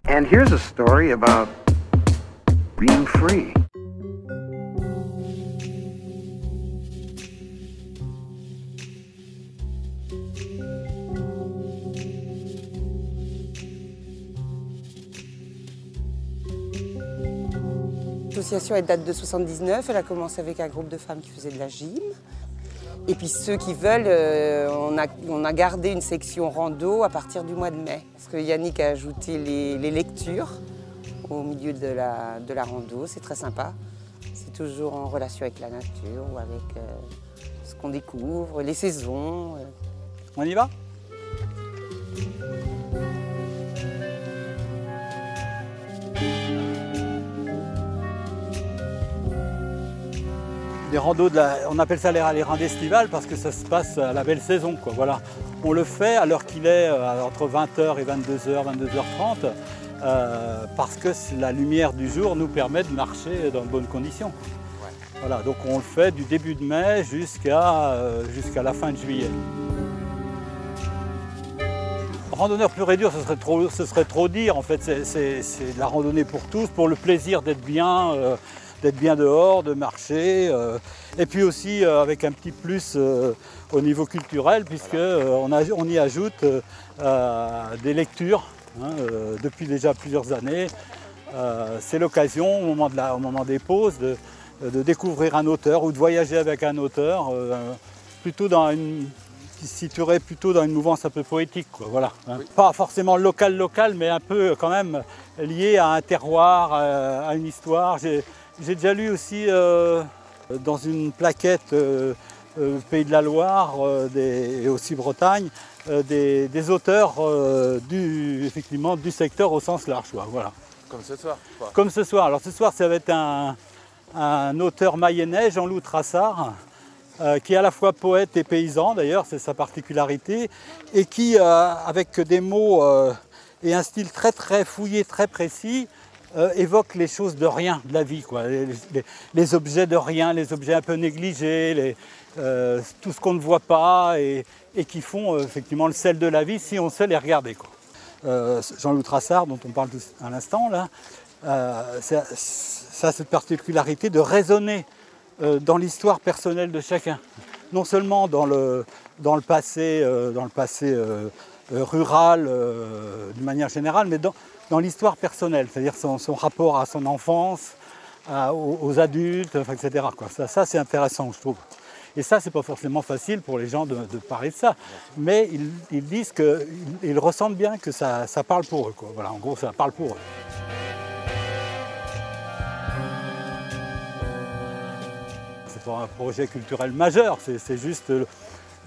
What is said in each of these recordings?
And here's a story about being free. L'association, elle date de 79, elle a commencé avec un groupe de femmes qui faisaient de la gym. Et puis ceux qui veulent, on a gardé une section rando à partir du mois de mai. Parce que Yannick a ajouté les lectures au milieu de la rando, c'est très sympa. C'est toujours en relation avec la nature ou avec ce qu'on découvre, les saisons. On y va ? Les randos, on appelle ça les randos estivales parce que ça se passe à la belle saison, quoi. Voilà. On le fait à l'heure qu'il est, entre 20h et 22h, 22h30, parce que la lumière du jour nous permet de marcher dans de bonnes conditions. Ouais. Voilà, donc on le fait du début de mai jusqu'à la fin de juillet. Randonneur pur et dur, ce serait trop dire. En fait, c'est de la randonnée pour tous, pour le plaisir d'être bien dehors, de marcher, et puis aussi avec un petit plus au niveau culturel, puisqu'on y ajoute des lectures depuis déjà plusieurs années. C'est l'occasion, au moment des pauses, de découvrir un auteur ou de voyager avec un auteur, qui se situerait plutôt dans une mouvance un peu poétique, quoi, voilà. Oui. Pas forcément local, mais un peu quand même lié à un terroir, à une histoire. J'ai déjà lu aussi dans une plaquette Pays de la Loire et aussi Bretagne des auteurs effectivement, du secteur au sens large. Voilà. Comme ce soir quoi. Comme ce soir. Alors ce soir, ça va être un auteur mayennais, Jean-Loup Trassard, qui est à la fois poète et paysan, d'ailleurs, c'est sa particularité, et qui, avec des mots et un style très très fouillé, très précis, évoque les choses de rien de la vie, quoi. Les objets de rien, les objets un peu négligés, tout ce qu'on ne voit pas et qui font effectivement le sel de la vie si on sait les regarder, quoi. Jean-Loup Trassard, dont on parle à l'instant, là, ça a cette particularité de raisonner dans l'histoire personnelle de chacun. Non seulement dans le passé rural d'une manière générale, mais dans l'histoire personnelle, c'est-à-dire son rapport à son enfance, aux adultes, etc. Quoi. Ça c'est intéressant, je trouve. Et ça, c'est pas forcément facile pour les gens de parler de ça. Mais ils disent qu'ils ressentent bien que ça parle pour eux, quoi. Voilà, en gros, ça parle pour eux. C'est pas un projet culturel majeur, c'est juste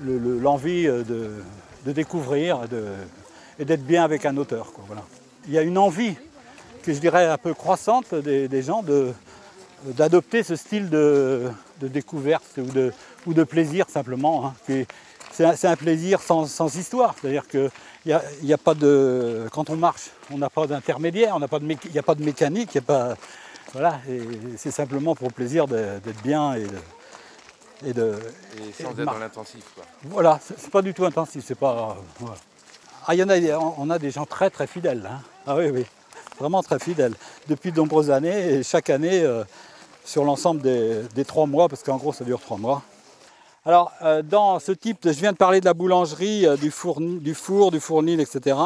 l'envie de découvrir et d'être bien avec un auteur, quoi. Voilà. Il y a une envie, que je dirais un peu croissante, des gens d'adopter ce style de découverte ou de plaisir simplement. Hein. C'est un plaisir sans histoire, c'est-à-dire que y a pas de, quand on marche, on n'a pas d'intermédiaire, il n'y a pas de mécanique, voilà, c'est simplement pour le plaisir d'être bien et sans être dans l'intensif, quoi. Voilà, c'est pas du tout intensif, c'est pas. Voilà. Ah, on a des gens très très fidèles. Hein. Ah oui, vraiment très fidèles. Depuis de nombreuses années, et chaque année, sur l'ensemble des 3 mois, parce qu'en gros ça dure 3 mois. Alors, dans ce type, je viens de parler de la boulangerie, du fournil, etc.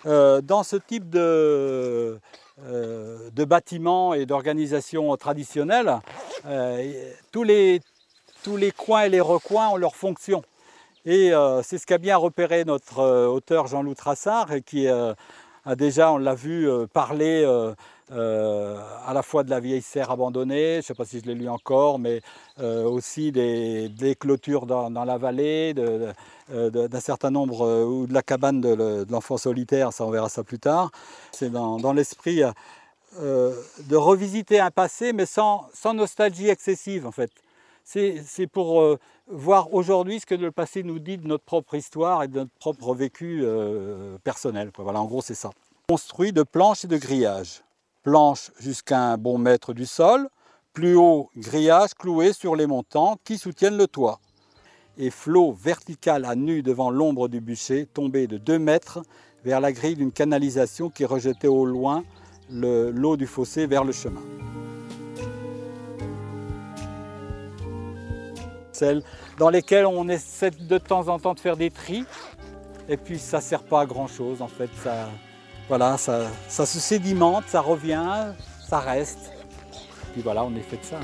Dans ce type de bâtiments et d'organisation traditionnelle, tous les coins et les recoins ont leur fonction. Et c'est ce qu'a bien repéré notre auteur Jean-Loup Trassard, qui a déjà, on l'a vu, parler à la fois de la vieille serre abandonnée, je ne sais pas si je l'ai lu encore, mais aussi des clôtures dans la vallée, d'un certain nombre, ou de la cabane de l'enfant solitaire, ça on verra ça plus tard. C'est dans l'esprit de revisiter un passé, mais sans nostalgie excessive en fait. C'est pour voir aujourd'hui ce que le passé nous dit de notre propre histoire et de notre propre vécu personnel. Voilà, en gros, c'est ça. Construit de planches et de grillages. Planches jusqu'à un bon mètre du sol, plus haut, grillage cloué sur les montants qui soutiennent le toit. Et flot vertical à nu devant l'ombre du bûcher, tombé de 2 mètres vers la grille d'une canalisation qui rejetait au loin l'eau du fossé vers le chemin. Celles dans lesquelles on essaie de temps en temps de faire des tris, et puis ça ne sert pas à grand chose en fait. Voilà, ça se sédimente, ça revient, ça reste. Puis voilà, on est fait de ça.